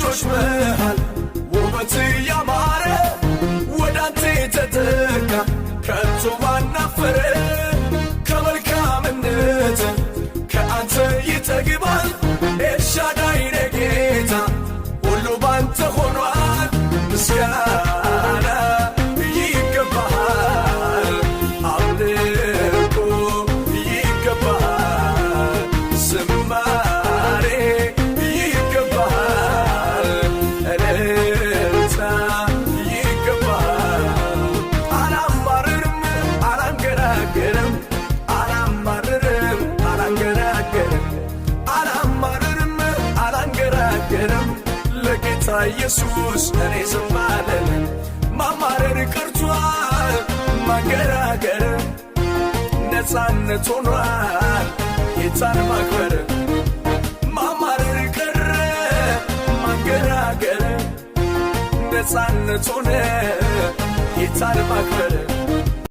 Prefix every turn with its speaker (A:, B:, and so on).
A: በሴቶች መሃል ውበት ያማረ ወዳንተ ተጠጋ ከቶ ባናፈረ ከመልካምነት ከአንተ ይጠግባል ኤልሻዳይ ነህ ጌታ ሁሉ ባንተ ሆኗል ምስጋና ይገባሃል አምልኮ ይገባሃል ዝማሬ ይገባሃል እልልታ ይገባሃል አላማርርም አላንገራገርም አላማርርም አላንገራገርም አላማርርም አላንገራገርም ለጌታ ኢየሱስ እኔ ዝም አልልም ማማረር ቀርቷል ማንገራገር ነፃነት ሆኗል ጌታን ማክበር ማማረር ቀረ ማንገራገር ነፃነት ሆነ ጌታን ማክበር